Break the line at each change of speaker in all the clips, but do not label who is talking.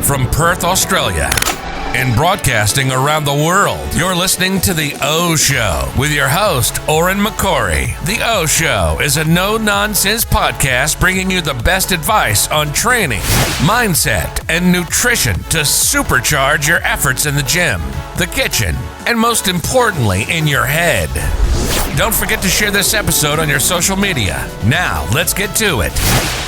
From Perth, Australia, and broadcasting around the world, you're listening to The O Show with your host, Oren McCory. The O Show is a no-nonsense podcast bringing you the best advice on training, mindset, and nutrition to supercharge your efforts in the gym, the kitchen, and most importantly, in your head. Don't forget to share this episode on your social media. Now, let's get to it.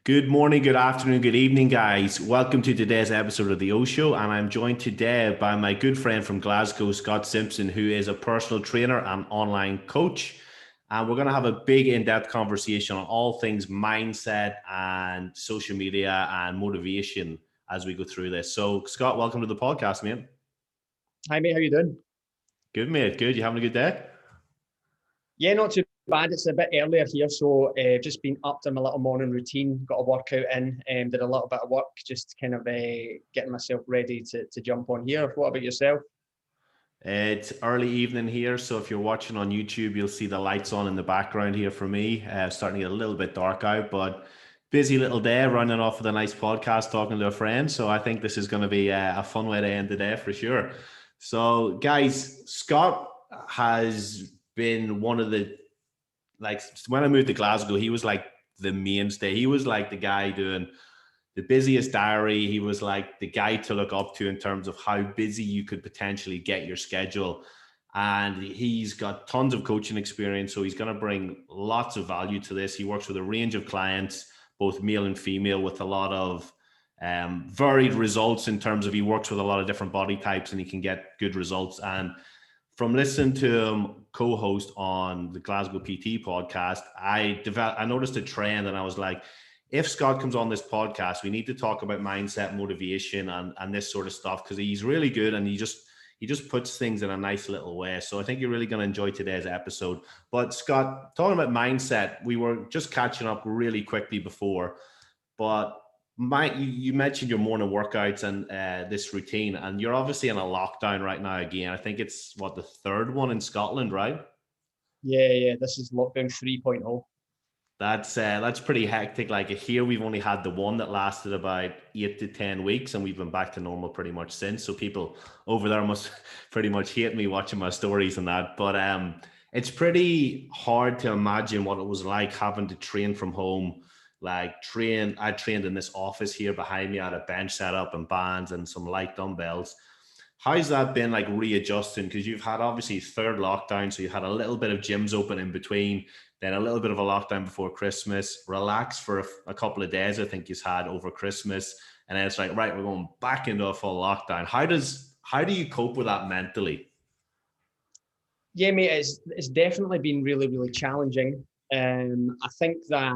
Good morning, good afternoon, good evening, guys. Welcome to today's episode of The O Show, and I'm joined today by my good friend from Glasgow, Scott Simpson, who is a personal trainer and online coach. And we're going to have a big in-depth conversation on all things mindset and social media and motivation as we go through this. So, Scott, welcome to the podcast, mate.
Hi, mate. How you doing?
Good, mate. Good. You having a good day?
Yeah, not too bad. It's a bit earlier here, so just been up to my little morning routine, got a workout in, did a little bit of work, just kind of getting myself ready to jump on here. What about yourself?
It's early evening here, so if you're watching on YouTube, you'll see the lights on in the background here for me. Starting to get a little bit dark out, but busy little day, running off with a nice podcast, talking to a friend. So I think this is going to be a fun way to end the day for sure. So guys, Scott has been one of the, like, when I moved to Glasgow, he was like the mainstay. He was like the guy doing the busiest diary. He was like the guy to look up to in terms of how busy you could potentially get your schedule. And he's got tons of coaching experience, so he's going to bring lots of value to this. He works with a range of clients, both male and female, with a lot of varied results in terms of he works with a lot of different body types and he can get good results. And from listening to him co-host on the Glasgow PT podcast, I noticed a trend, and I was like, if Scott comes on this podcast, we need to talk about mindset, motivation, and this sort of stuff, because he's really good and he just puts things in a nice little way. So I think you're really going to enjoy today's episode. But Scott, talking about mindset, we were just catching up really quickly before, but you mentioned your morning workouts and this routine, and you're obviously in a lockdown right now again. I think it's the third one in Scotland, right?
Yeah. This is lockdown 3.0.
That's pretty hectic. Like here, we've only had the one that lasted about 8 to 10 weeks, and we've been back to normal pretty much since. So people over there must pretty much hate me watching my stories and that. But it's pretty hard to imagine what it was like having to train from home. I trained in this office here behind me. I had a bench set up and bands and some light dumbbells. How's that been, like, readjusting? Because you've had obviously third lockdown, so you had a little bit of gyms open in between, then a little bit of a lockdown before Christmas, relax for a couple of days, I think you've had over Christmas, and then it's like, right, we're going back into a full lockdown. How do you cope with that mentally?
Yeah, mate, it's definitely been really, really challenging. I think that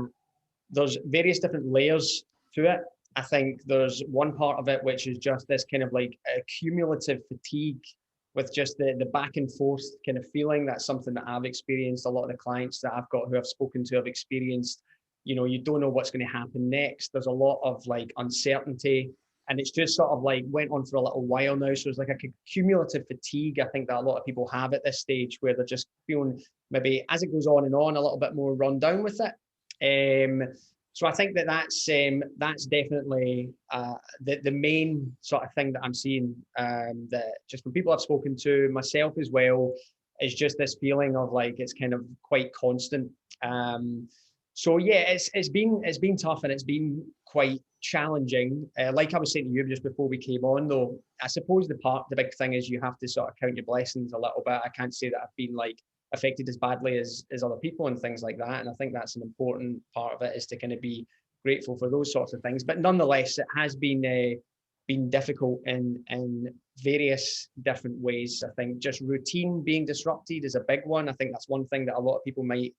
there's various different layers to it. I think there's one part of it which is just this kind of like accumulative fatigue with just the back and forth kind of feeling. That's something that I've experienced. A lot of the clients that I've got who I've spoken to have experienced. You don't know what's going to happen next. There's a lot of like uncertainty, and it's just sort of like went on for a little while now. So it's like a cumulative fatigue, I think, that a lot of people have at this stage, where they're just feeling maybe as it goes on and on a little bit more run down with it. So I think that's definitely the main sort of thing that I'm seeing, that just from people I've spoken to, myself as well, is just this feeling of like it's kind of quite constant. So yeah, it's been tough, and it's been quite challenging. Like I was saying to you just before we came on, though, I suppose the big thing is you have to sort of count your blessings a little bit. I can't say that I've been like affected as badly as other people and things like that. And I think that's an important part of it, is to kind of be grateful for those sorts of things. But nonetheless, it has been difficult in various different ways. I think just routine being disrupted is a big one. I think that's one thing that a lot of people might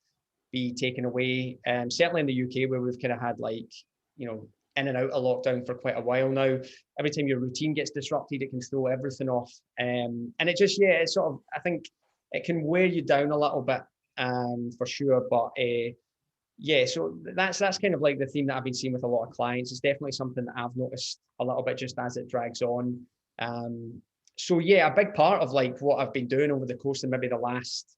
be taken away. Certainly in the UK, where we've kind of had like, in and out of lockdown for quite a while now. Every time your routine gets disrupted, it can throw everything off. And it just, it's sort of, I think, it can wear you down a little bit, for sure. But so that's kind of like the theme that I've been seeing with a lot of clients. It's definitely something that I've noticed a little bit just as it drags on. So yeah, a big part of like what I've been doing over the course of maybe the last,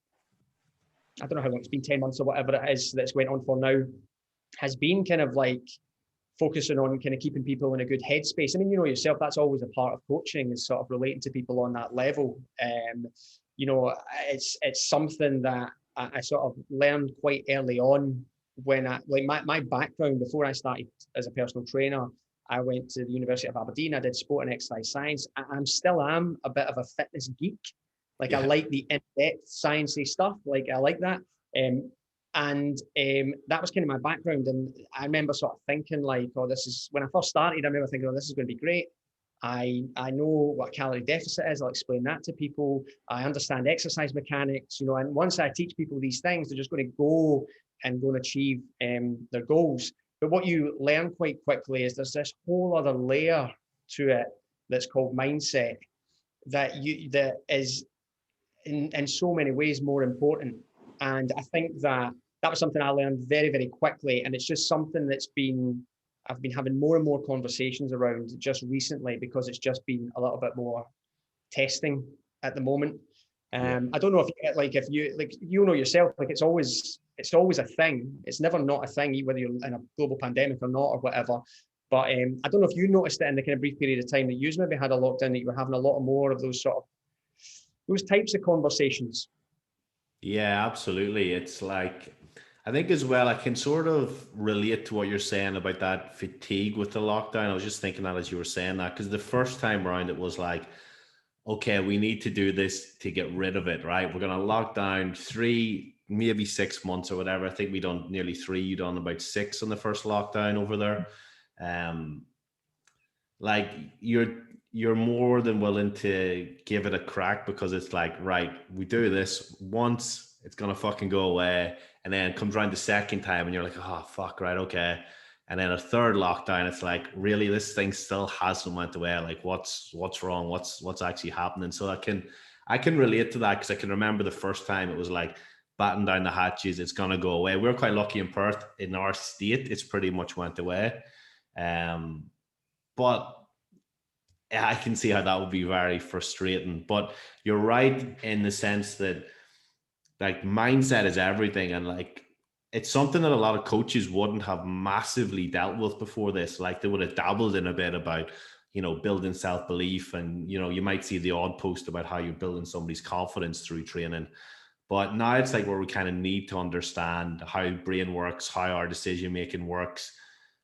I don't know how long it's been, 10 months or whatever it is that's went on for now, has been kind of like focusing on kind of keeping people in a good headspace. I mean, you know yourself, that's always a part of coaching, is sort of relating to people on that level. You know, it's something that I sort of learned quite early on when my background before I started as a personal trainer. I went to the University of Aberdeen. I did sport and exercise science. I'm still am a bit of a fitness geek. Like, I like the in-depth sciencey stuff. Like, I like that. And that was kind of my background. And I remember sort of thinking like, oh, this is, when I first started, I remember thinking, oh, this is going to be great. I know what calorie deficit is. I'll explain that to people. I understand exercise mechanics, you know, and once I teach people these things, they're just going to go and achieve their goals. But what you learn quite quickly is there's this whole other layer to it that's called mindset that is in so many ways more important. And I think that was something I learned very, very quickly. And it's just something I've been having more and more conversations around just recently, because it's just been a little bit more testing at the moment. I don't know if you know yourself, like it's always a thing. It's never not a thing, whether you're in a global pandemic or not or whatever. But I don't know if you noticed it in the kind of brief period of time that you maybe had a lockdown, that you were having a lot more of those types of conversations.
Yeah, absolutely. It's like, I think as well, I can sort of relate to what you're saying about that fatigue with the lockdown. I was just thinking that as you were saying that, because the first time around it was like, okay, we need to do this to get rid of it, right? We're going to lock down 3, maybe 6 months or whatever. I think we done nearly 3, you done about 6 on the first lockdown over there. Like you're more than willing to give it a crack, because it's like, right, we do this once, it's gonna fucking go away, and then it comes around the second time and you're like, oh fuck, right, okay. And then a third lockdown, it's like, really, this thing still hasn't went away. Like, what's wrong? What's actually happening? So I can relate to that, because I can remember the first time it was like batten down the hatches, it's gonna go away. We're quite lucky in Perth. In our state, it's pretty much went away. But I can see how that would be very frustrating. But you're right in the sense that like mindset is everything, and like it's something that a lot of coaches wouldn't have massively dealt with before this. Like they would have dabbled in a bit about, you know, building self-belief, and you know, you might see the odd post about how you're building somebody's confidence through training. But now it's like where we kind of need to understand how brain works, how our decision making works,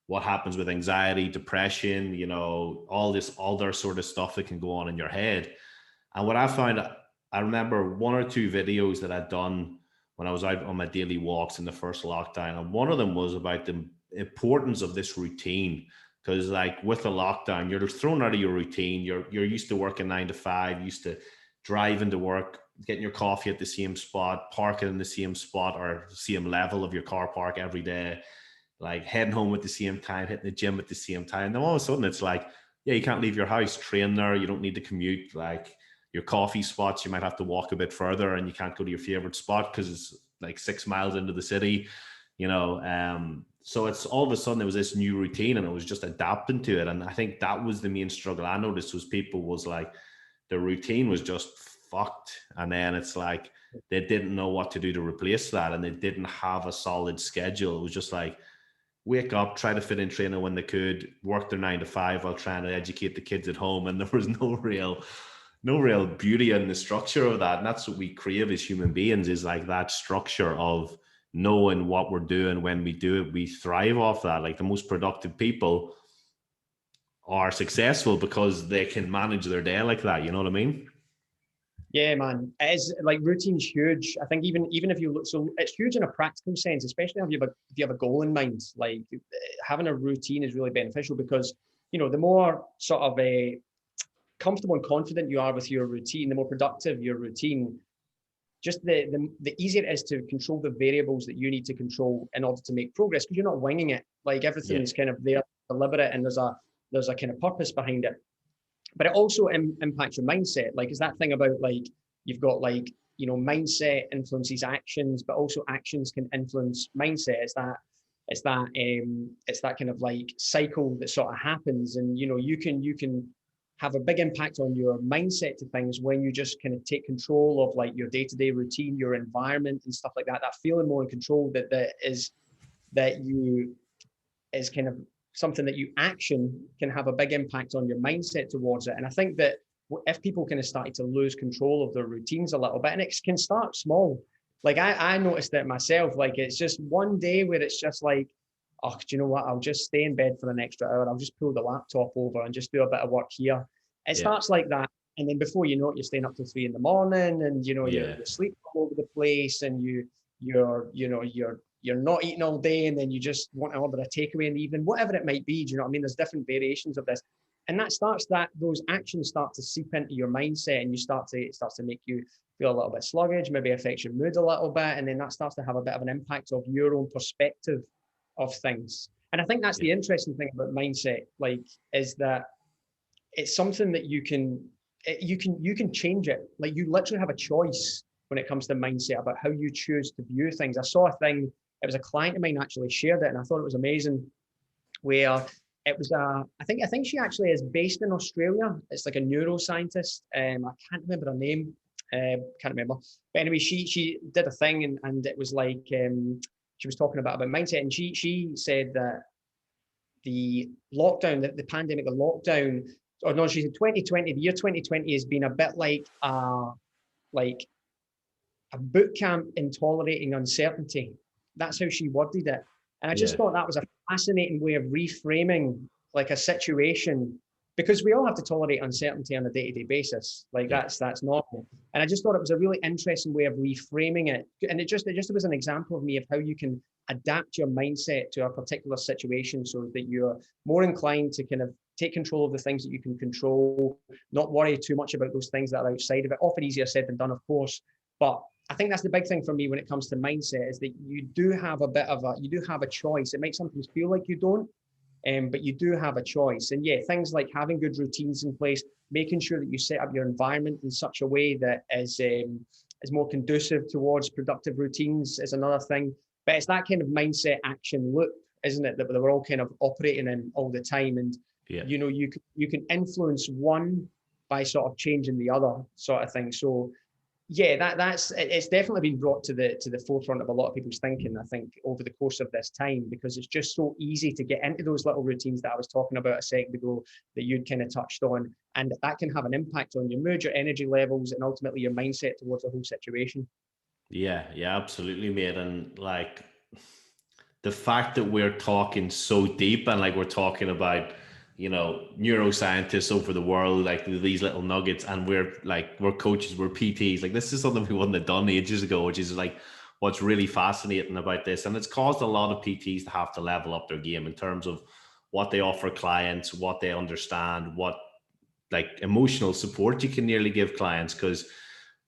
what happens with anxiety, depression, you know, all their sort of stuff that can go on in your head. And what I found, I remember 1 or 2 videos that I'd done when I was out on my daily walks in the first lockdown. And one of them was about the importance of this routine. Because like with the lockdown, you're just thrown out of your routine. You're used to working 9 to 5, used to driving to work, getting your coffee at the same spot, parking in the same spot or same level of your car park every day, like heading home at the same time, hitting the gym at the same time. Then all of a sudden it's like, yeah, you can't leave your house, train there. You don't need to commute. Like your coffee spots, you might have to walk a bit further, and you can't go to your favorite spot because it's like 6 miles into the city, you know. So it's all of a sudden there was this new routine, and it was just adapting to it. And I think that was the main struggle I noticed, was people was like, the routine was just fucked. And then it's like, they didn't know what to do to replace that. And they didn't have a solid schedule. It was just like, wake up, try to fit in training when they could, work their 9 to 5 while trying to educate the kids at home. And there was no real beauty in the structure of that. And that's what we crave as human beings, is like that structure of knowing what we're doing when we do it. We thrive off that. Like the most productive people are successful because they can manage their day like that. You know what I mean?
Yeah, man. It is, like, routine's huge. I think even if you look, so it's huge in a practical sense, especially if you have a goal in mind. Like having a routine is really beneficial, because, you know, the more sort of comfortable and confident you are with your routine, the more productive your routine, just the easier it is to control the variables that you need to control in order to make progress, because you're not winging it. Like everything's kind of there, deliberate, and there's a kind of purpose behind it. But it also impacts your mindset. Like, is that thing about, like, you've got, like, you know, mindset influences actions, but also actions can influence mindset. It's that kind of like cycle that sort of happens. And, you know, you can have a big impact on your mindset to things when you just kind of take control of like your day-to-day routine, your environment and stuff like that. That feeling more in control that you is kind of something that you action can have a big impact on your mindset towards it. And I think that if people kind of started to lose control of their routines a little bit, and it can start small. Like I noticed it myself, like it's just one day where it's just like, oh, do you know what? I'll just stay in bed for an extra hour. I'll just pull the laptop over and just do a bit of work here. It starts like that. And then before you know it, you're staying up till 3 a.m. and, you know, you're sleeping all over the place and you're not eating all day. And then you just want to order a takeaway in the evening, whatever it might be. Do you know what I mean? There's different variations of this. And those actions start to seep into your mindset and it starts to make you feel a little bit sluggish, maybe affects your mood a little bit. And then that starts to have a bit of an impact of your own perspective of things. And I think that's the interesting thing about mindset, like, is that it's something that you can change it. Like you literally have a choice when it comes to mindset about how you choose to view things. I saw a thing, it was a client of mine actually shared it and I thought it was amazing, where it was I think she actually is based in Australia. It's like a neuroscientist. I can't remember her name. Can't remember. But anyway, she did a thing and it was like she was talking about mindset, and she said that the lockdown, the pandemic, the lockdown, or no, she said 2020, the year 2020 has been a bit like a boot camp in tolerating uncertainty. That's how she worded it. And I just thought that was a fascinating way of reframing like a situation, because we all have to tolerate uncertainty on a day-to-day basis. Like that's normal. And I just thought it was a really interesting way of reframing it. And it just was an example of me of how you can adapt your mindset to a particular situation so that you're more inclined to kind of take control of the things that you can control, not worry too much about those things that are outside of it. Often easier said than done, of course. But I think that's the big thing for me when it comes to mindset, is that you do have a choice. It might sometimes feel like you don't, but you do have a choice. And things like having good routines in place, making sure that you set up your environment in such a way that is more conducive towards productive routines is another thing. But it's that kind of mindset action loop, isn't it, that we're all kind of operating in all the time. And you know, you can influence one by sort of changing the other sort of thing. So it's definitely been brought to the forefront of a lot of people's thinking, I think, over the course of this time, because it's just so easy to get into those little routines that I was talking about a second ago that you'd kind of touched on, and that can have an impact on your mood, your energy levels, and ultimately your mindset towards the whole situation.
Yeah, absolutely, mate. And like the fact that we're talking so deep and like we're talking about, you know, neuroscientists over the world, like these little nuggets, and we're coaches, we're PTs. Like this is something we wouldn't have done ages ago, which is like what's really fascinating about this. And it's caused a lot of PTs to have to level up their game in terms of what they offer clients, what they understand, what like emotional support you can nearly give clients. Because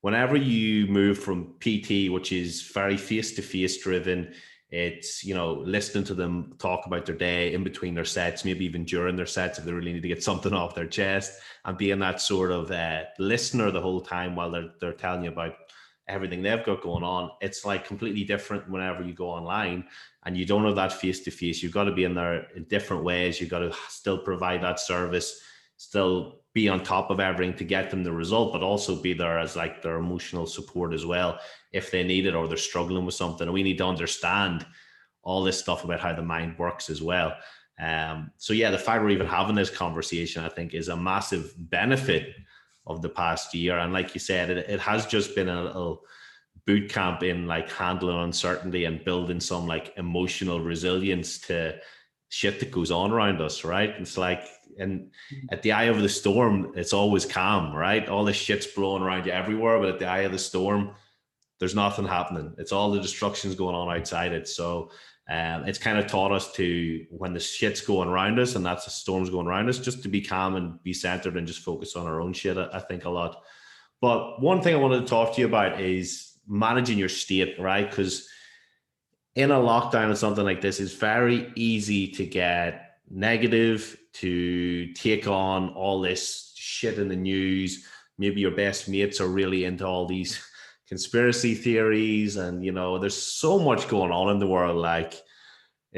whenever you move from PT, which is very face-to-face driven, it's, you know, listening to them talk about their day in between their sets, maybe even during their sets if they really need to get something off their chest, and being that sort of listener the whole time while they're telling you about everything they've got going on. It's like completely different whenever you go online and you don't have that face-to-face. You've got to be in there in different ways. You've got to still provide that service, still be on top of everything to get them the result, but also be there as like their emotional support as well if they need it or they're struggling with something. And we need to understand all this stuff about how the mind works as well. So the fact we're even having this conversation, I think, is a massive benefit of the past year. And like you said, it has just been a little boot camp in like handling uncertainty and building some like emotional resilience to shit that goes on around us, right? It's like, and at the eye of the storm, it's always calm, right? All this shit's blowing around you everywhere, but at the eye of the storm, there's nothing happening. It's all the destruction's going on outside it. So it's kind of taught us to, when the shit's going around us and that's the storm's going around us, just to be calm and be centered and just focus on our own shit, I think, a lot. But one thing I wanted to talk to you about is managing your state, right? Because in a lockdown and something like this, it's very easy to get negative, to take on all this shit in the news. Maybe your best mates are really into all these conspiracy theories, and you know, there's so much going on in the world. Like,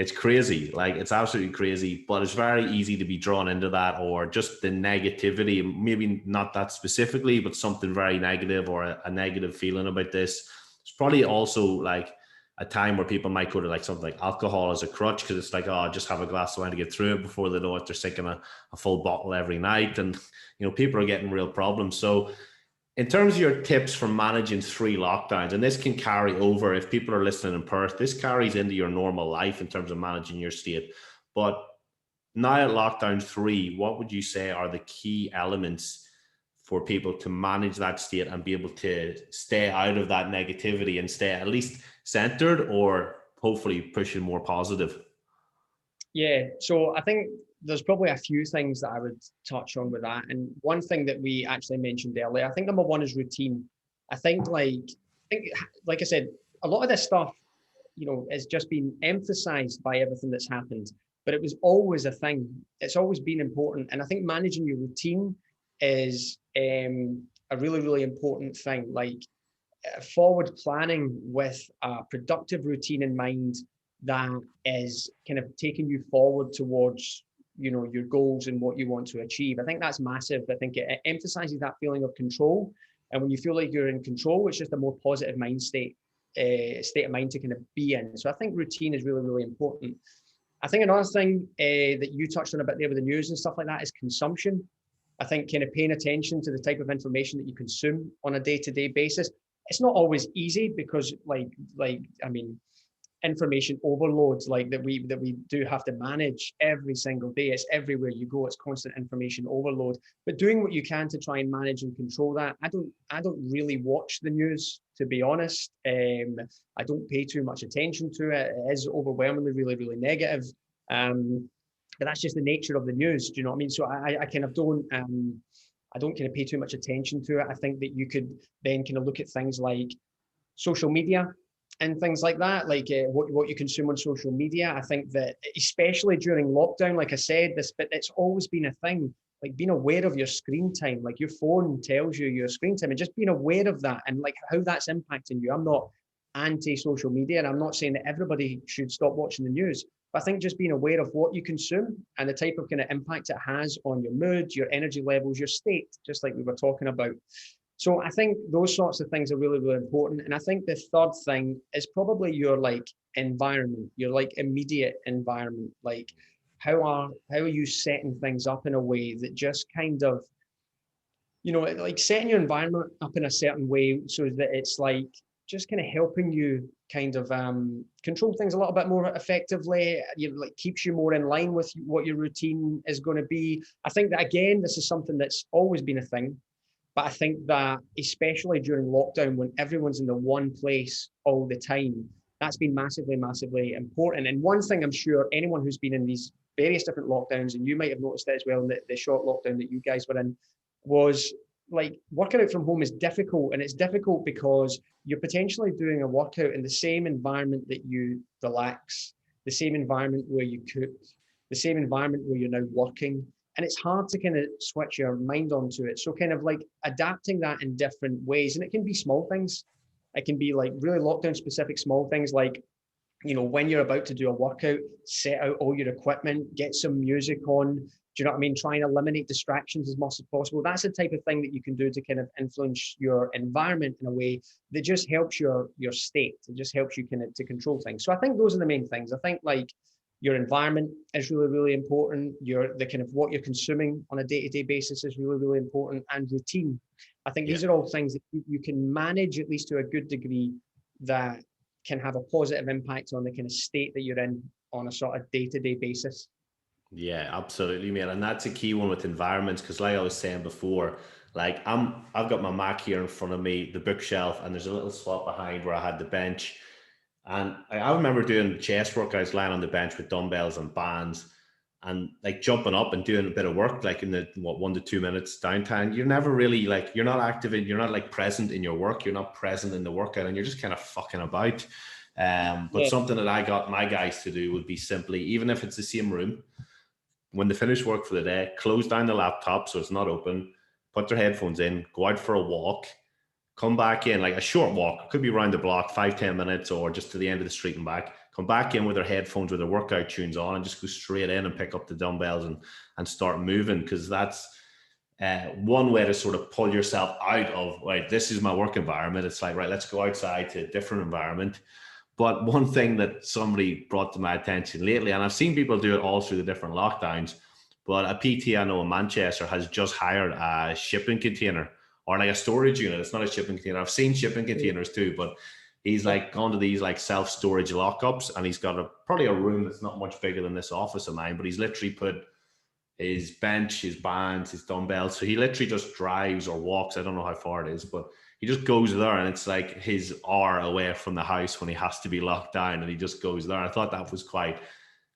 It's crazy. Like, it's absolutely crazy, but it's very easy to be drawn into that, or just the negativity, maybe not that specifically, but something very negative, or a negative feeling about this. It's probably also like a time where people might go to like something like alcohol as a crutch, because it's like, oh, just have a glass of wine to get through it, before they know it, they're sinking a full bottle every night. And, people are getting real problems. So in terms of your tips for managing 3 lockdowns, and this can carry over if people are listening in Perth, this carries into your normal life in terms of managing your state. But now at lockdown 3, what would you say are the key elements for people to manage that state and be able to stay out of that negativity and stay at least centered, or hopefully pushing more positive?
Yeah, so I think there's probably a few things that I would touch on with that. And one thing that we actually mentioned earlier, I think number one is routine. I think like I said, a lot of this stuff, has just been emphasized by everything that's happened, but it was always a thing. It's always been important. And I think managing your routine is a really, really important thing. Like forward planning with a productive routine in mind that is kind of taking you forward towards your goals and what you want to achieve. I think that's massive. I think it emphasizes that feeling of control, and when you feel like you're in control, it's just a more positive mind state of mind to kind of be in. So I think routine is really, really important. I think another thing that you touched on a bit there with the news and stuff like that is consumption. I think kind of paying attention to the type of information that you consume on a day-to-day basis. It's not always easy, because information overloads that we do have to manage every single day. It's everywhere you go. It's constant information overload. But doing what you can to try and manage and control that. I don't really watch the news, to be honest. I don't pay too much attention to it. It is overwhelmingly really, really negative. But that's just the nature of the news. Do you know what I mean? So I kind of don't. I don't kind of pay too much attention to it. I think that you could then kind of look at things like social media and things like that, like what you consume on social media. I think that especially during lockdown, like I said, but it's always been a thing, like being aware of your screen time, like your phone tells you your screen time, and just being aware of that and like how that's impacting you. I'm not anti-social media, and I'm not saying that everybody should stop watching the news, but I think just being aware of what you consume and the type of kind of impact it has on your mood, your energy levels, your state, just like we were talking about. So I think those sorts of things are really, really important. And I think the third thing is probably your like environment, your like immediate environment. Like how are you setting things up in a way that just kind of, like setting your environment up in a certain way so that it's like just kind of helping you kind of control things a little bit more effectively. Like keeps you more in line with what your routine is going to be. I think that, again, this is something that's always been a thing. But I think that especially during lockdown, when everyone's in the one place all the time, that's been massively, massively important. And one thing I'm sure anyone who's been in these various different lockdowns, and you might have noticed it as well in the short lockdown that you guys were in, was like working out from home is difficult. And it's difficult because you're potentially doing a workout in the same environment that you relax, the same environment where you cook, the same environment where you're now working. And it's hard to kind of switch your mind onto it. So kind of like adapting that in different ways. And it can be small things. It can be like really lockdown specific small things, like, when you're about to do a workout, set out all your equipment, get some music on. Do you know what I mean? Try and eliminate distractions as much as possible. That's the type of thing that you can do to kind of influence your environment in a way that just helps your state. It just helps you kind of to control things. So I think those are the main things. I think like your environment is really, really important. The kind of what you're consuming on a day-to-day basis is really, really important, and routine. I think these are all things that you can manage at least to a good degree that can have a positive impact on the kind of state that you're in on a sort of day-to-day basis.
Yeah, absolutely, man. And that's a key one with environments, because like I was saying before, like I've got my Mac here in front of me, the bookshelf, and there's a little spot behind where I had the bench. And I remember doing chest workouts lying on the bench with dumbbells and bands, and like jumping up and doing a bit of work, like in the 1 to 2 minutes downtime. You're never really like, you're not active you're not like present in your work. You're not present in the workout, and you're just kind of fucking about. But something that I got my guys to do would be simply, even if it's the same room, when they finish work for the day, close down the laptop so it's not open, put their headphones in, go out for a walk, come back in, like a short walk, could be around the block, 5-10 minutes, or just to the end of the street and back, come back in with their headphones with their workout tunes on and just go straight in and pick up the dumbbells and start moving, because that's one way to sort of pull yourself out of, right, this is my work environment. It's like, right, let's go outside to a different environment. But one thing that somebody brought to my attention lately, and I've seen people do it all through the different lockdowns, but a PT I know in Manchester has just hired a shipping container, or like a storage unit. It's not a shipping container. I've seen shipping containers too, but he's like gone to these like self-storage lockups, and he's got probably a room that's not much bigger than this office of mine, but he's literally put his bench, his bands, his dumbbells. So he literally just drives or walks. I don't know how far it is, but he just goes there, and it's like his hour away from the house when he has to be locked down, and he just goes there. I thought that was quite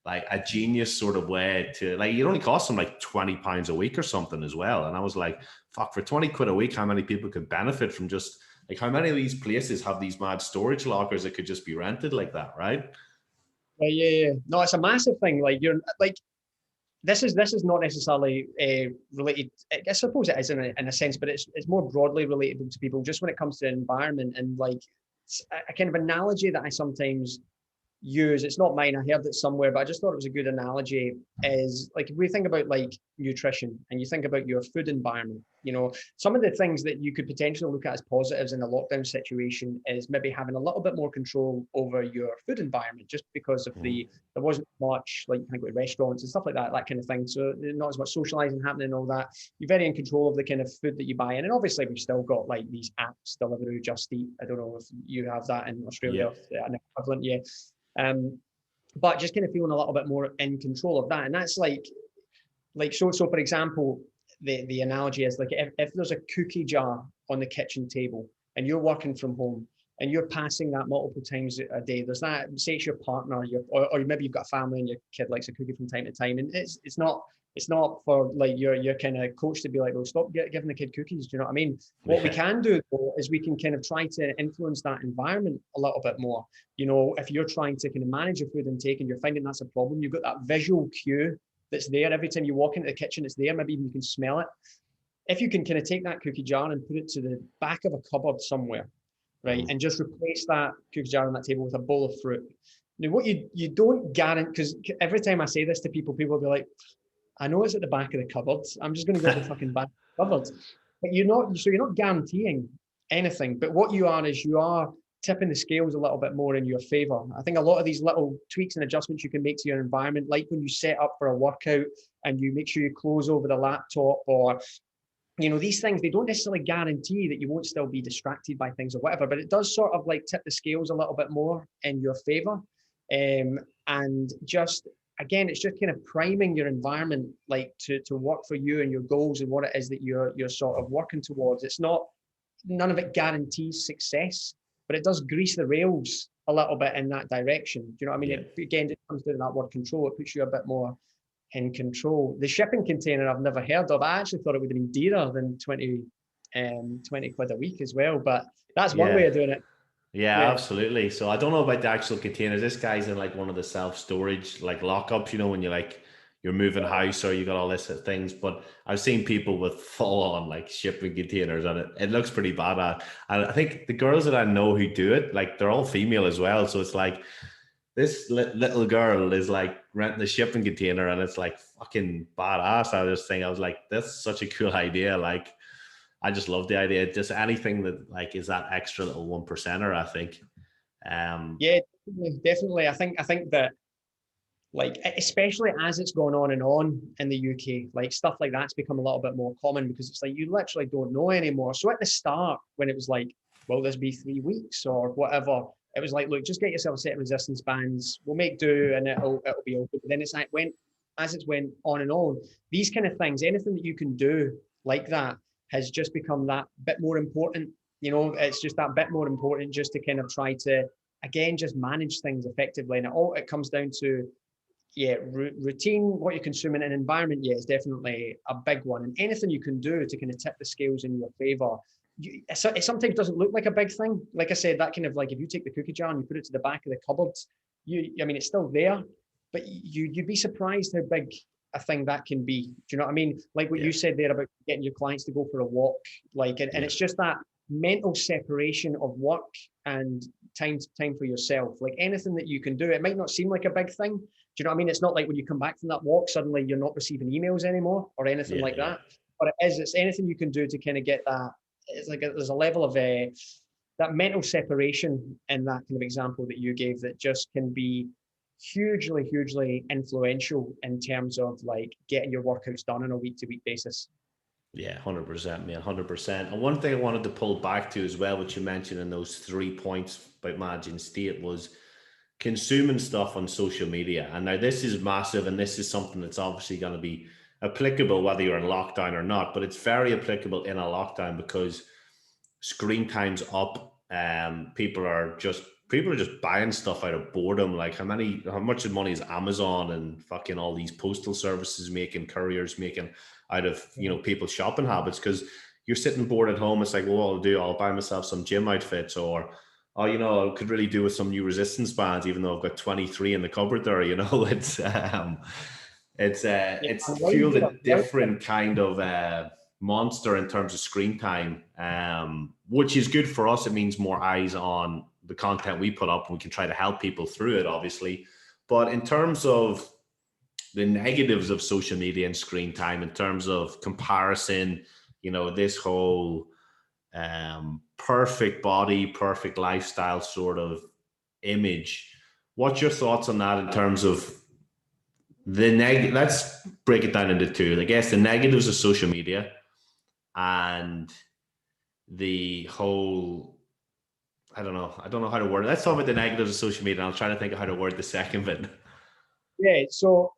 like a genius sort of way to, like, it only costs him like £20 a week or something as well. And I was like, fuck, for 20 quid a week, how many people could benefit from just like, how many of these places have these mad storage lockers that could just be rented like that, right?
Yeah. No, it's a massive thing. Like, you're like, this is not necessarily related. I suppose it is in a sense, but it's more broadly relatable to people just when it comes to environment. And like, a kind of analogy that I sometimes use, it's not mine, I heard it somewhere, but I just thought it was a good analogy, is like, if we think about like nutrition and you think about your food environment, you know, some of the things that you could potentially look at as positives in a lockdown situation is maybe having a little bit more control over your food environment, just because of there wasn't much, like, you can go to restaurants and stuff like that kind of thing, so not as much socializing happening and all that. You're very in control of the kind of food that you buy in, and obviously we've still got like these apps, Deliveroo, Just Eat. I don't know if you have that in Australia, an equivalent. But just kind of feeling a little bit more in control of that. And that's like so for example, the analogy is like, if there's a cookie jar on the kitchen table and you're working from home and you're passing that multiple times a day, there's that, say it's your partner, or maybe you've got a family and your kid likes a cookie from time to time, and it's not for like your kind of coach to be like, well, stop giving the kid cookies. Do you know what I mean? What we can do though is we can kind of try to influence that environment a little bit more. You know, if you're trying to kind of manage your food intake and you're finding that's a problem, you've got that visual cue that's there every time you walk into the kitchen. It's there. Maybe even you can smell it. If you can kind of take that cookie jar and put it to the back of a cupboard somewhere, right, and just replace that cookie jar on that table with a bowl of fruit. Now, what you don't guarantee, because every time I say this to people will be like, I know it's at the back of the cupboard, I'm just going to go to the fucking back of the cupboard. But you're not guaranteeing anything. But what you are is you are tipping the scales a little bit more in your favor. I think a lot of these little tweaks and adjustments you can make to your environment, like when you set up for a workout and you make sure you close over the laptop, or, you know, these things, they don't necessarily guarantee that you won't still be distracted by things or whatever, but it does sort of like tip the scales a little bit more in your favor. And just, again, it's just kind of priming your environment, like to work for you and your goals and what it is that you're sort of working towards. It's not, none of it guarantees success, but it does grease the rails a little bit in that direction. Do you know what I mean? Again, it comes down to that word control. It puts you a bit more in control. The shipping container I've never heard of. I actually thought it would have been dearer than 20 quid a week as well, but that's one way of doing it.
Yeah, absolutely. So I don't know about the actual containers. This guy's in like one of the self-storage like lockups, you know, when you're moving house or you got all this things. But I've seen people with full on like shipping containers, and it looks pretty bad. And I think the girls that I know who do it, like, they're all female as well. So it's like this little girl is like renting a shipping container, and it's like fucking badass. I was like, that's such a cool idea. Like, I just love the idea. Just anything that like is that extra little 1%er, I think.
Yeah, definitely. I think that, like, especially as it's gone on and on in the UK, like stuff like that's become a little bit more common, because it's like you literally don't know anymore. So at the start, when it was like, will this be 3 weeks or whatever, it was like, look, just get yourself a set of resistance bands. We'll make do, and it'll be okay. But then it's like as it went on and on, these kind of things, anything that you can do like that has just become that bit more important. You know, it's just that bit more important just to kind of try to, again, just manage things effectively. And it comes down to, routine, what you're consuming, and environment, is definitely a big one. And anything you can do to kind of tip the scales in your favor. It sometimes doesn't look like a big thing. Like I said, that kind of like, if you take the cookie jar and you put it to the back of the cupboard, I mean, it's still there, but you'd be surprised how big a thing that can be. Do you know what I mean? Like what you said there about getting your clients to go for a walk, like, and it's just that mental separation of work and time for yourself. Like anything that you can do, it might not seem like a big thing. Do you know what I mean? It's not like when you come back from that walk, suddenly you're not receiving emails anymore or anything like that. But it's anything you can do to kind of get that. It's like there's a level of that mental separation in that kind of example that you gave that just can be hugely influential in terms of like getting your workouts done on a week-to-week basis.
Yeah, 100%, man, 100%. And one thing I wanted to pull back to as well, which you mentioned in those 3 points about managing state, was consuming stuff on social media. And now this is massive, and this is something that's obviously going to be applicable whether you're in lockdown or not, but it's very applicable in a lockdown because screen time's up. People are just buying stuff out of boredom. Like how much money is Amazon and fucking all these postal services making, couriers making out of, you know, people's shopping habits? Because you're sitting bored at home. It's like, well, I'll buy myself some gym outfits, or oh, you know, I could really do with some new resistance bands, even though I've got 23 in the cupboard there. You know, it's fueled a different kind of monster in terms of screen time, which is good for us. It means more eyes on the content we put up, and we can try to help people through it, obviously. But in terms of the negatives of social media and screen time, in terms of comparison, you know, this whole perfect body, perfect lifestyle sort of image, what's your thoughts on that in terms of let's break it down into two. I guess the negatives of social media and the whole, I don't know how to word it. Let's talk about the negatives of social media, and I'll try to think of how to word the second bit.
Yeah, so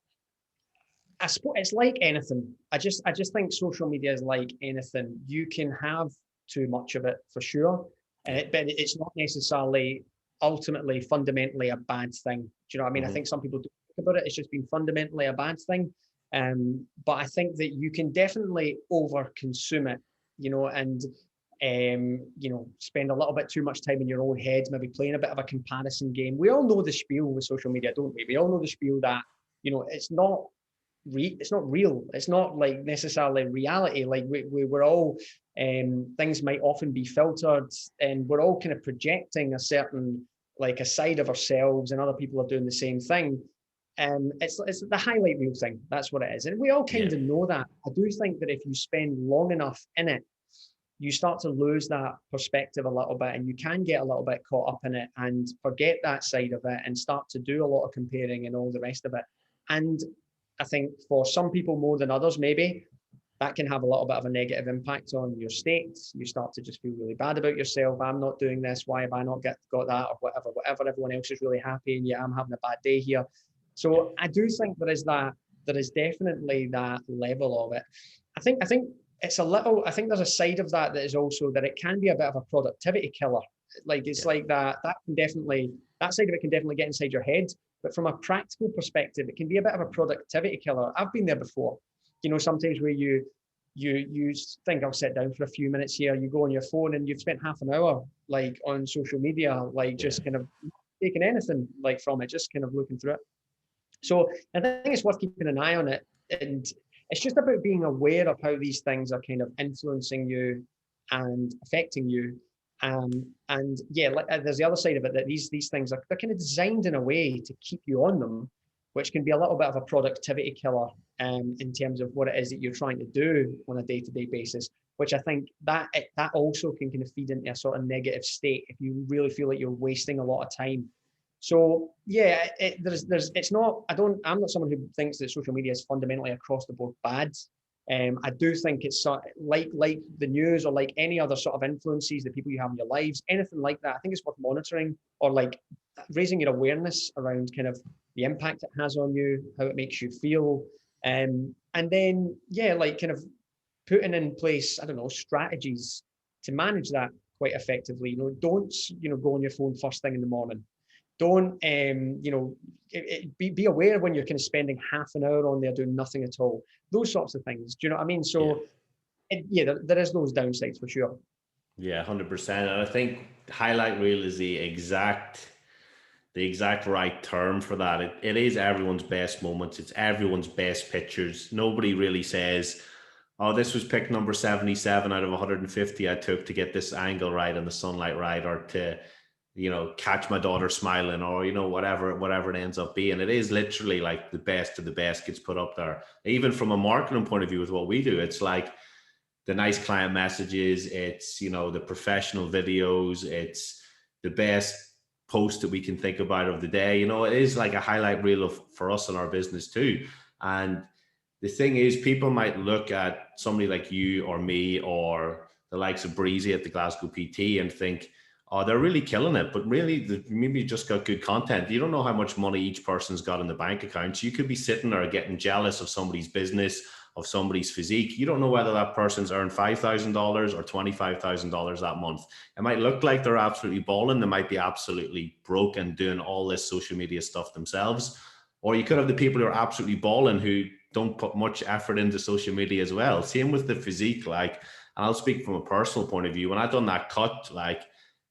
I suppose it's like anything. I just think social media is like anything. You can have too much of it for sure, but it's not necessarily ultimately fundamentally a bad thing. Do you know what I mean? I think some people do think about it. It's just been fundamentally a bad thing. But I think that you can definitely over consume it, you know, and you know, spend a little bit too much time in your own head, maybe playing a bit of a comparison game. We all know the spiel with social media, don't we? We all know the spiel that, you know, it's not real. It's not like necessarily reality. Like we're all, things might often be filtered, and we're all kind of projecting a certain, like a side of ourselves, and other people are doing the same thing. It's the highlight reel thing. That's what it is. And we all kind of know that. I do think that if you spend long enough in it, you start to lose that perspective a little bit, and you can get a little bit caught up in it and forget that side of it and start to do a lot of comparing and all the rest of it. And I think for some people more than others, maybe that can have a little bit of a negative impact on your state. You start to just feel really bad about yourself. I'm not doing this. Why have I not got that, or whatever? Everyone else is really happy, and yeah, I'm having a bad day here. So I do think there is definitely that level of it. I think it's a little, I think there's a side of that is also that it can be a bit of a productivity killer. Like it's like that side of it can definitely get inside your head. But from a practical perspective, it can be a bit of a productivity killer. I've been there before. You know, sometimes where you think I'll sit down for a few minutes here, you go on your phone and you've spent half an hour like on social media, like just kind of taking anything like from it, just kind of looking through it. So I think it's worth keeping an eye on it. And it's just about being aware of how these things are kind of influencing you and affecting you. And yeah, there's the other side of it, that these things they're kind of designed in a way to keep you on them, which can be a little bit of a productivity killer in terms of what it is that you're trying to do on a day-to-day basis, which I think that also can kind of feed into a sort of negative state if you really feel like you're wasting a lot of time. So yeah, I'm not someone who thinks that social media is fundamentally across the board bad. I do think it's sort of like the news or like any other sort of influences, the people you have in your lives, anything like that. I think it's worth monitoring, or like raising your awareness around kind of the impact it has on you, how it makes you feel. And then, yeah, like kind of putting in place, I don't know, strategies to manage that quite effectively. You know, don't, go on your phone first thing in the morning. Don't, be aware when you're kind of spending half an hour on there doing nothing at all. Those sorts of things. Do you know what I mean? So, there is those downsides for sure.
Yeah, 100%. And I think highlight reel is the exact right term for that. It is everyone's best moments. It's everyone's best pictures. Nobody really says, Oh, this was pick number 77 out of 150 I took to get this angle right and the sunlight right, or to, catch my daughter smiling, or, whatever it ends up being. It is literally like the best of the best gets put up there. Even from a marketing point of view with what we do, it's like the nice client messages, it's, the professional videos, it's the best post that we can think about of the day. It is like a highlight reel for us in our business too. And the thing is, people might look at somebody like you or me or the likes of Breezy at the Glasgow PT and think, oh, they're really killing it. But really, maybe you just got good content. You don't know how much money each person's got in the bank accounts. You could be sitting there getting jealous of somebody's business, of somebody's physique. You don't know whether that person's earned $5,000 or $25,000 that month. It might look like they're absolutely balling. They might be absolutely broken doing all this social media stuff themselves. Or you could have the people who are absolutely balling who don't put much effort into social media as well. Same with the physique, and I'll speak from a personal point of view. When I done that cut,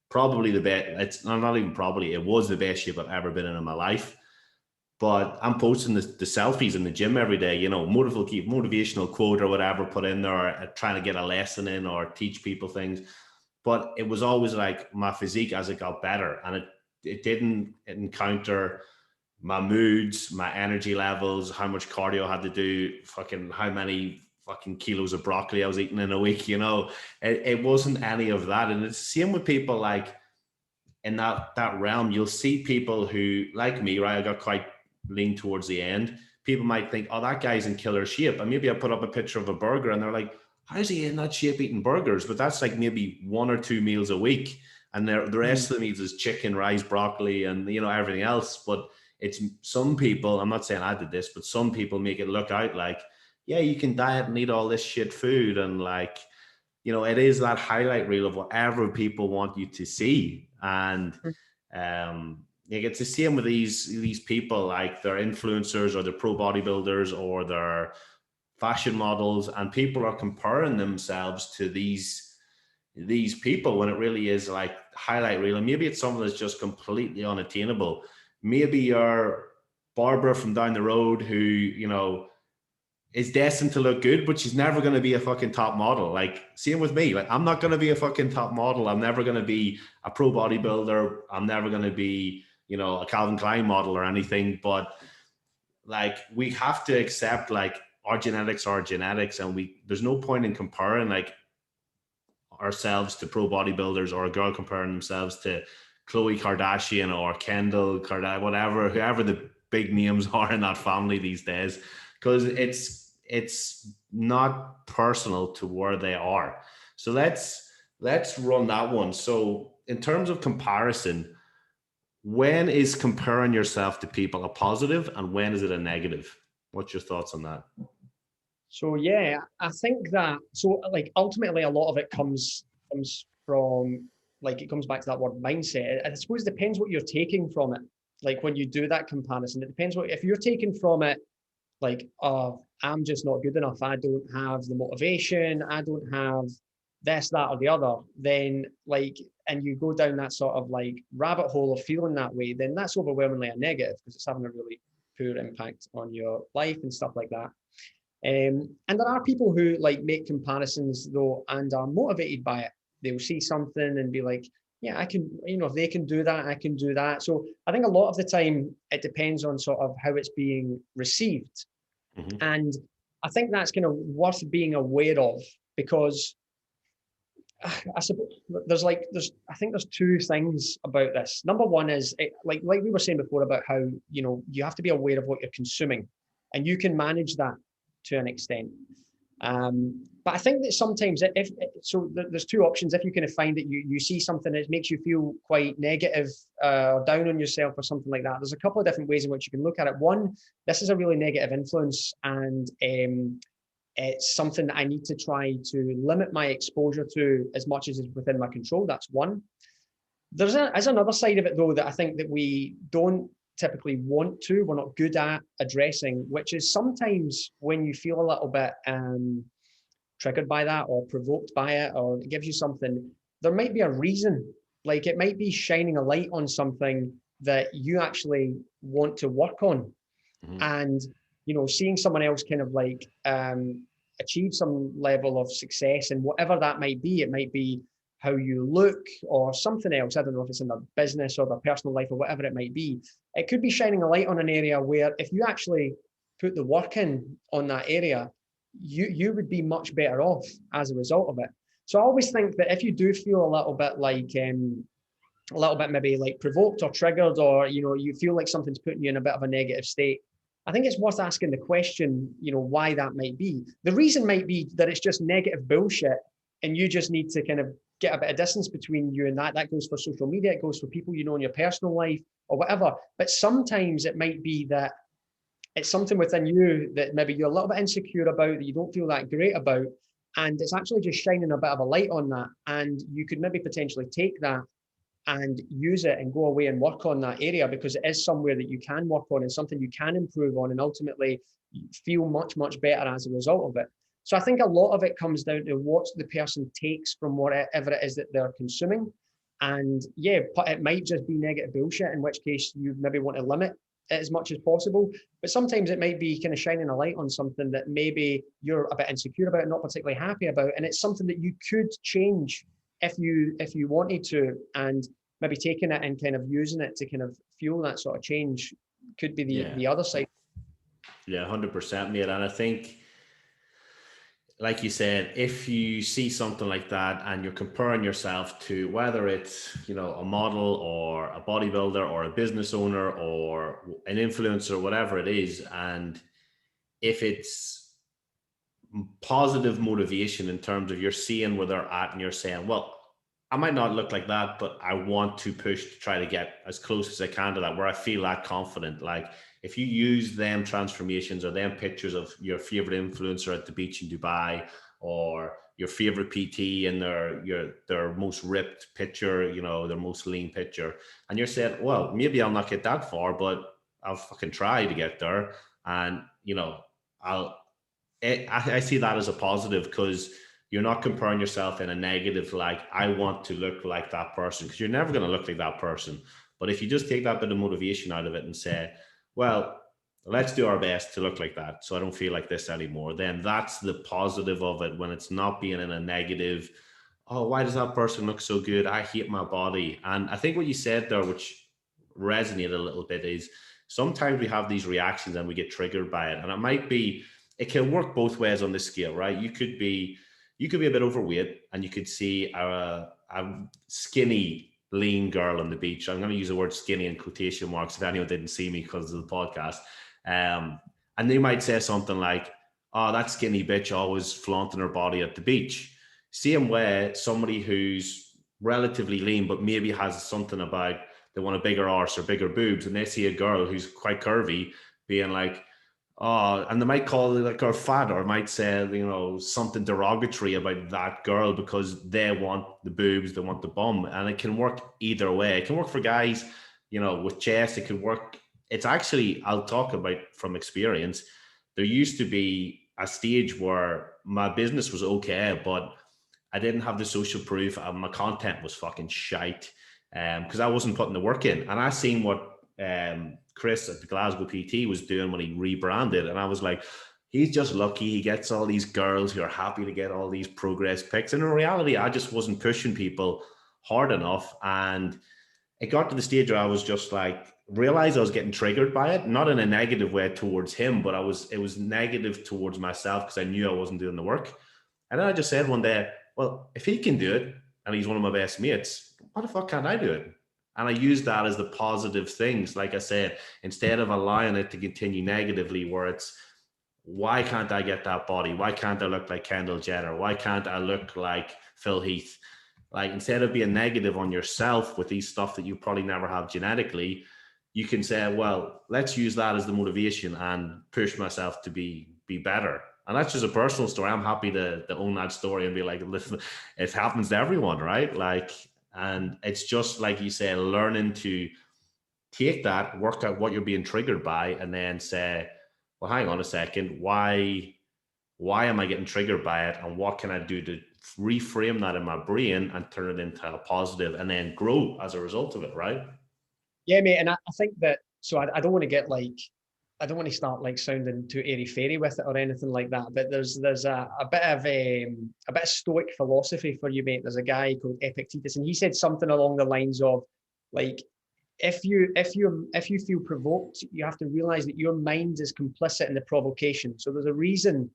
probably the best, it's not even probably, it was the best shape I've ever been in my life. But I'm posting the selfies in the gym every day, motivational quote or whatever put in there, or trying to get a lesson in or teach people things. But it was always like my physique as it got better, and it didn't encounter my moods, my energy levels, how much cardio I had to do, how many kilos of broccoli I was eating in a week. It wasn't any of that. And it's the same with people in that realm. You'll see people who, like me, right, I got quite lean towards the end. People might think, oh, that guy's in killer shape. And maybe I put up a picture of a burger and they're like, how's he in that shape eating burgers? But that's like maybe 1 or 2 meals a week. And the rest of the meals is chicken, rice, broccoli, and, everything else. But it's some people, I'm not saying I did this, but some people make it look out like, yeah, you can diet and eat all this shit food. And it is that highlight reel of whatever people want you to see. And it's the same with these people, like they're influencers or they're pro bodybuilders or they're fashion models, and people are comparing themselves to these people when it really is like highlight reel. And maybe it's something that's just completely unattainable. Maybe you're Barbara from down the road who, is destined to look good, but she's never going to be a fucking top model. Like, same with me. Like, I'm not going to be a fucking top model. I'm never going to be a pro bodybuilder. I'm never going to be, a Calvin Klein model or anything. But we have to accept our genetics are genetics, and there's no point in comparing ourselves to pro bodybuilders, or a girl comparing themselves to Khloe Kardashian or Kendall Kardashian, whoever the big names are in that family these days, because it's not personal to where they are. So let's run that one. So in terms of comparison, when is comparing yourself to people a positive and when is it a negative? What's your thoughts on that?
So yeah, I think that, ultimately a lot of it comes from, it comes back to that word mindset. I suppose it depends what you're taking from it. Like when you do that comparison, it depends if you're taking from it, I'm just not good enough, I don't have the motivation, I don't have this, that, or the other, then and you go down that sort of rabbit hole of feeling that way, then that's overwhelmingly a negative, because it's having a really poor impact on your life and stuff like that. And there are people who make comparisons though and are motivated by it. They'll see something and be like, yeah, I can, if they can do that, I can do that. So I think a lot of the time it depends on sort of how it's being received. Mm-hmm. And I think that's kind of worth being aware of, because I suppose I think there's two things about this. Number one is like we were saying before about how, you have to be aware of what you're consuming, and you can manage that to an extent. But I think that sometimes there's two options. If you kind of find that you see something that makes you feel quite negative or down on yourself or something like that, there's a couple of different ways in which you can look at it. One, this is a really negative influence, and it's something that I need to try to limit my exposure to as much as is within my control. That's one. There's another side of it though that I think that we don't typically we're not good at addressing, which is sometimes when you feel a little bit triggered by that or provoked by it, or it gives you something, there might be a reason. Like it might be shining a light on something that you actually want to work on. Mm-hmm. And seeing someone else kind of achieve some level of success, and whatever that might be, it might be how you look or something else. I don't know if it's in their business or their personal life or whatever it might be. It could be shining a light on an area where if you actually put the work in on that area, you would be much better off as a result of it. So I always think that if you do feel a little bit like a little bit maybe like provoked or triggered, or you feel like something's putting you in a bit of a negative state, I think it's worth asking the question, why that might be. The reason might be that it's just negative bullshit, and you just need to kind of get a bit of distance between you and that. That goes for social media, it goes for people in your personal life or whatever. But sometimes it might be that it's something within you that maybe you're a little bit insecure about, that you don't feel that great about, and it's actually just shining a bit of a light on that. And you could maybe potentially take that and use it and go away and work on that area, because it is somewhere that you can work on and something you can improve on, and ultimately feel much, much better as a result of it. So I think a lot of it comes down to what the person takes from whatever it is that they're consuming. And yeah, it might just be negative bullshit, in which case you maybe want to limit it as much as possible. But sometimes it might be kind of shining a light on something that maybe you're a bit insecure about, not particularly happy about, and it's something that you could change if you wanted to, and maybe taking it and kind of using it to kind of fuel that sort of change could be the other side.
Yeah, 100%, mate. And I think, like you said, if you see something like that and you're comparing yourself to, whether it's, a model or a bodybuilder or a business owner or an influencer, whatever it is, and if it's positive motivation in terms of you're seeing where they're at and you're saying, well, I might not look like that, but I want to push to try to get as close as I can to that, where I feel that confident. Like if you use them transformations or them pictures of your favorite influencer at the beach in Dubai, or your favorite PT and their most ripped picture, their most lean picture, and you're saying, well, maybe I'll not get that far, but I'll fucking try to get there. And, I see that as a positive, because you're not comparing yourself in a negative, like, I want to look like that person, because you're never going to look like that person. But if you just take that bit of motivation out of it and say, well, let's do our best to look like that, so I don't feel like this anymore, then that's the positive of it, when it's not being in a negative, oh, why does that person look so good? I hate my body. And I think what you said there, which resonated a little bit, is sometimes we have these reactions and we get triggered by it. And it can work both ways on the scale, right? You could be a bit overweight and you could see a skinny, lean girl on the beach. I'm going to use the word skinny in quotation marks if anyone didn't see me because of the podcast. And they might say something like, oh, that skinny bitch always flaunting her body at the beach. Same way, somebody who's relatively lean, but maybe has something about, they want a bigger arse or bigger boobs, and they see a girl who's quite curvy being like, oh, and they might call it like her fat, or might say, something derogatory about that girl because they want the boobs, they want the bum. And it can work either way. It can work for guys, with chest. It could work. It's actually, I'll talk about from experience. There used to be a stage where my business was okay, but I didn't have the social proof, and my content was fucking shite, because I wasn't putting the work in. And I seen what Chris at the Glasgow PT was doing when he rebranded, and I was like, he's just lucky he gets all these girls who are happy to get all these progress pics. And in reality, I just wasn't pushing people hard enough, and it got to the stage where I was just like, realized I was getting triggered by it, not in a negative way towards him, but it was negative towards myself, because I knew I wasn't doing the work. And then I just said one day, well, if he can do it and he's one of my best mates, why the fuck can't I do it? And I use that as the positive things. Like I said, instead of allowing it to continue negatively, where it's, why can't I get that body? Why can't I look like Kendall Jenner? Why can't I look like Phil Heath? Like, instead of being negative on yourself with these stuff that you probably never have genetically, you can say, well, let's use that as the motivation and push myself to be better. And that's just a personal story. I'm happy to own that story and be like, listen, it happens to everyone, right? Like, and it's just like you say, learning to take that, work out what you're being triggered by, and then say, well, hang on a second, why am I getting triggered by it? And what can I do to reframe that in my brain and turn it into a positive, and then grow as a result of it, right?
Yeah, mate. And I think that, so I don't want to get like I don't want to start like sounding too airy fairy with it or anything like that, but there's a bit of Stoic philosophy for you, mate. There's a guy called Epictetus, and he said something along the lines of like, if you feel provoked, you have to realize that your mind is complicit in the provocation. So there's a reason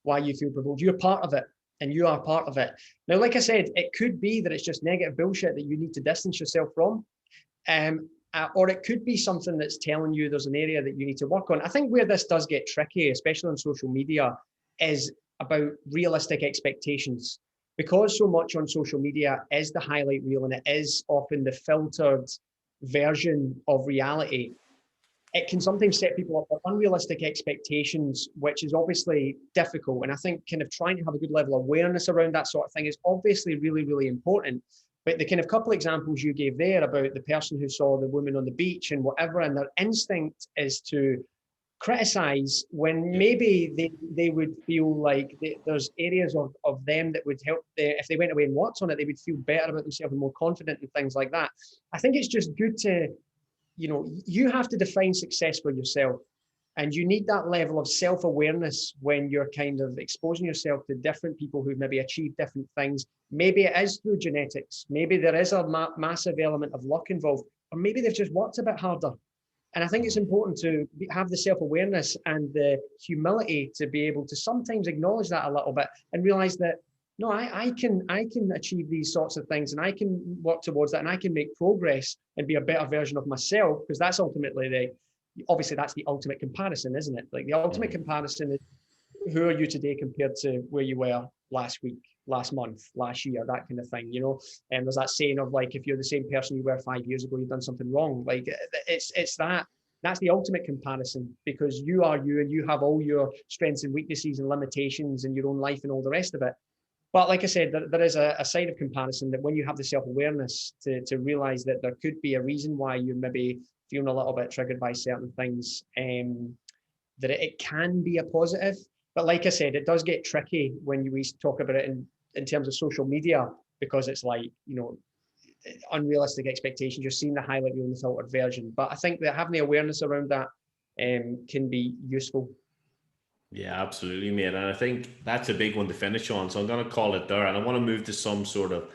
why you feel provoked. You're part of it, and you are part of it. Now, like I said, it could be that it's just negative bullshit that you need to distance yourself from. Or it could be something that's telling you there's an area that you need to work on. I think where this does get tricky, especially on social media, is about realistic expectations. Because so much on social media is the highlight reel and it is often the filtered version of reality, it can sometimes set people up for unrealistic expectations, which is obviously difficult. And I think kind of trying to have a good level of awareness around that sort of thing is obviously really, really important. But the kind of couple examples you gave there about the person who saw the woman on the beach and whatever, and their instinct is to criticize when maybe they would feel like there's areas of them that would help if they went away and worked on it, they would feel better about themselves and more confident and things like that. I think it's just good to, you have to define success for yourself. And you need that level of self-awareness when you're kind of exposing yourself to different people who've maybe achieved different things. Maybe it is through genetics. Maybe there is a massive element of luck involved, or maybe they've just worked a bit harder. And I think it's important to have the self-awareness and the humility to be able to sometimes acknowledge that a little bit and realize that, no, I can achieve these sorts of things and I can work towards that and I can make progress and be a better version of myself, because that's ultimately obviously that's the ultimate comparison, isn't it? Like the ultimate comparison is who are you today compared to where you were last week, last month, last year, that kind of thing, And there's that saying of like, if you're the same person you were 5 years ago, you've done something wrong. Like it's that's the ultimate comparison, because you are you and you have all your strengths and weaknesses and limitations in your own life and all the rest of it. But like I said, there is a side of comparison that when you have the self-awareness to realize that there could be a reason why you're maybe feeling a little bit triggered by certain things, that it can be a positive. But like I said, it does get tricky when we talk about it in terms of social media, because it's like, unrealistic expectations. You're seeing the highlight reel and the filtered version. But I think that having the awareness around that can be useful.
Yeah, absolutely, mate. And I think that's a big one to finish on. So I'm going to call it there. And I want to move to some sort of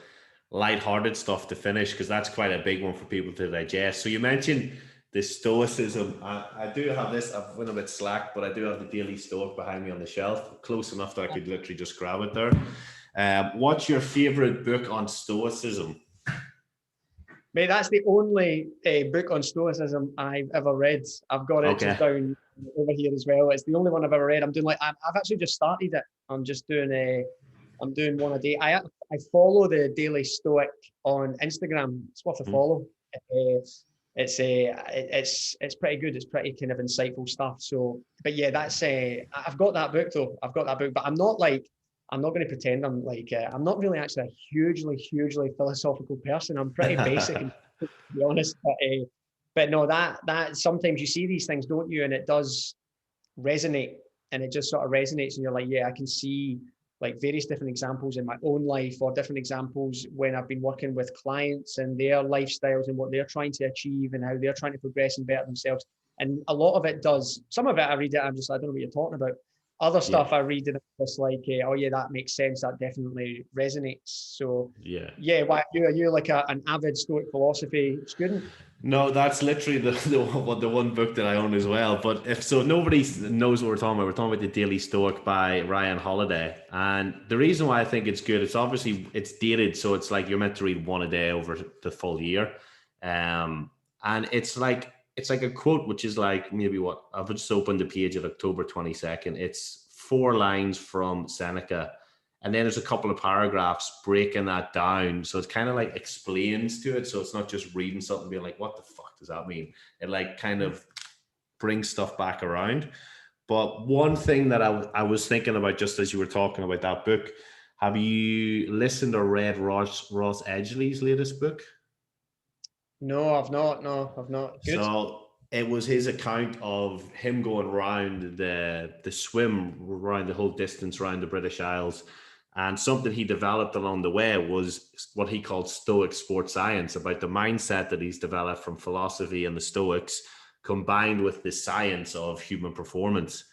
lighthearted stuff to finish, because that's quite a big one for people to digest. So you mentioned the Stoicism. I do have this. I've been a bit slack, but I do have the Daily Stoic behind me on the shelf, close enough that I could literally just grab it there. What's your favorite book on Stoicism?
Mate, that's the only book on Stoicism I've ever read. I've got it just down over here as well. It's the only one I've ever read. I've actually just started it. I'm doing one a day. I follow the Daily Stoic on Instagram. It's worth a follow. It's pretty good. It's pretty kind of insightful stuff. So, but yeah, that's I've got that book though. But I'm not going to pretend I'm I'm not really actually a hugely philosophical person. I'm pretty basic, to be honest. But no, that sometimes you see these things, don't you? And it does resonate, and it just sort of resonates, and you're like, yeah, I can see like various different examples in my own life, or different examples when I've been working with clients and their lifestyles and what they're trying to achieve and how they're trying to progress and better themselves. And a lot of it does. Some of it I read it, I don't know what you're talking about. Other stuff I read and it's like, oh yeah, that makes sense. That definitely resonates. So yeah. Why are you like an avid Stoic philosophy student?
No, that's literally the one book that I own as well. But if nobody knows what we're talking about. We're talking about the Daily Stoic by Ryan Holiday. And the reason why I think it's good, it's dated, so it's like you're meant to read one a day over the full year. And it's like a quote, which is like maybe what I've just opened the page at October 22nd. It's 4 lines from Seneca, and then there's a couple of paragraphs breaking that down. So it's kind of like explains to it. So it's not just reading something being like, what the fuck does that mean? It like kind of brings stuff back around. But one thing that I was thinking about just as you were talking about that book, have you listened or read Ross Edgley's latest book?
No, I've not. Good.
So it was his account of him going around the swim around the whole distance around the British Isles. And something he developed along the way was what he called Stoic sports science, about the mindset that he's developed from philosophy and the Stoics combined with the science of human performance.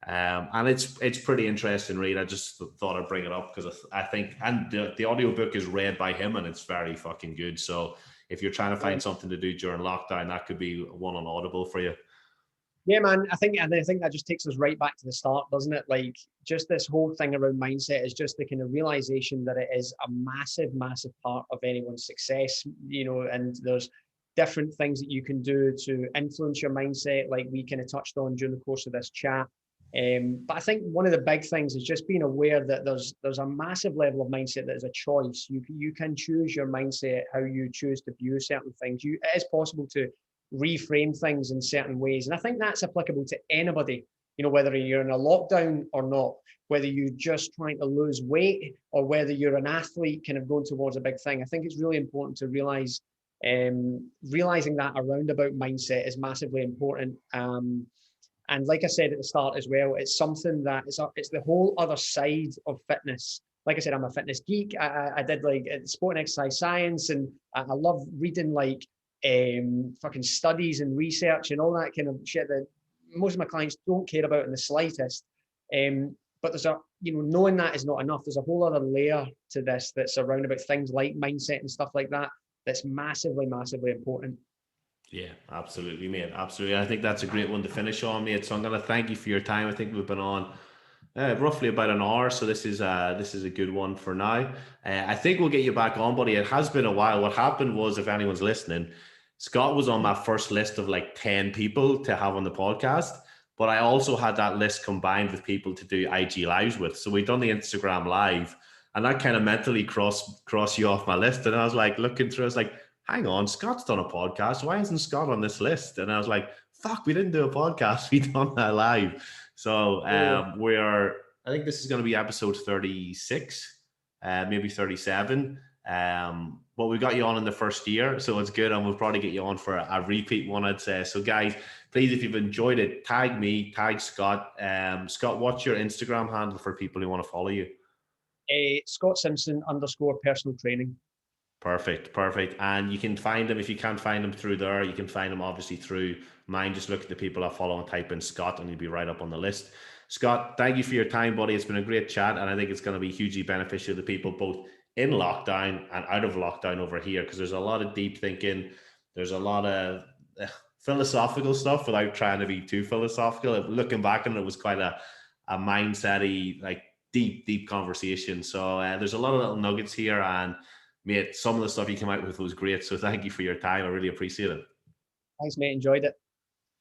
And it's pretty interesting read. I just thought I'd bring it up because I think, and the audiobook is read by him and it's very fucking good. So if you're trying to find something to do during lockdown, that could be one on Audible for you.
Yeah, man. I think that just takes us right back to the start, doesn't it? Like, just this whole thing around mindset is just the kind of realization that it is a massive, massive part of anyone's success, you know, and there's different things that you can do to influence your mindset, like we kind of touched on during the course of this chat. But I think one of the big things is just being aware that there's a massive level of mindset that is a choice. You can choose your mindset, how you choose to view certain things. It is possible to reframe things in certain ways. And I think that's applicable to anybody, you know, whether you're in a lockdown or not, whether you're just trying to lose weight or whether you're an athlete kind of going towards a big thing. I think it's really important to realizing that a roundabout mindset is massively important. And like I said at the start as well, it's something that it's the whole other side of fitness. Like I said, I'm a fitness geek. I did like sport and exercise science, and I love reading like fucking studies and research and all that kind of shit that most of my clients don't care about in the slightest. But there's knowing that is not enough. There's a whole other layer to this that's around about things like mindset and stuff like that. That's massively, massively important.
Yeah, absolutely, mate. Absolutely. I think that's a great one to finish on, mate. So I'm going to thank you for your time. I think we've been on roughly about an hour. So this is a good one for now. I think we'll get you back on, buddy. It has been a while. What happened was, if anyone's listening, Scott was on my first list of like 10 people to have on the podcast, but I also had that list combined with people to do IG lives with. So we've done the Instagram live, and that kind of mentally crossed you off my list. And I was like looking through, I was like, hang on, Scott's done a podcast. Why isn't Scott on this list? And I was like, fuck, we didn't do a podcast. We done that live. So I think this is going to be episode 36, maybe 37. But we got you on in the first year, so it's good. And we'll probably get you on for a repeat one, I'd say. So guys, please, if you've enjoyed it, tag me, tag Scott. Scott, what's your Instagram handle for people who want to follow you?
Scott Simpson _personal training.
Perfect. And you can find them, if you can't find them through there, you can find them obviously through mine. Just look at the people I follow and type in Scott and you'll be right up on the list. Scott, thank you for your time, buddy. It's been a great chat, and I think it's going to be hugely beneficial to people both in lockdown and out of lockdown over here, because there's a lot of deep thinking. There's a lot of philosophical stuff without trying to be too philosophical. Looking back on it, was quite a mindset-y, like deep conversation. So there's a lot of little nuggets here, and mate, some of the stuff you came out with was great. So thank you for your time. I really appreciate it.
Thanks, mate. Enjoyed it.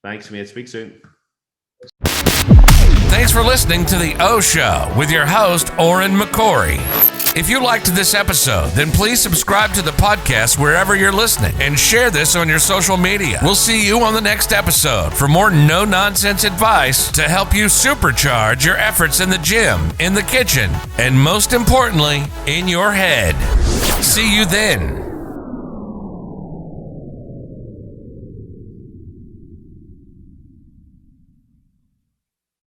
Thanks, mate. Speak soon.
Thanks for listening to The O Show with your host, Oren McCory. If you liked this episode, then please subscribe to the podcast wherever you're listening and share this on your social media. We'll see you on the next episode for more no-nonsense advice to help you supercharge your efforts in the gym, in the kitchen, and most importantly, in your head. See you then.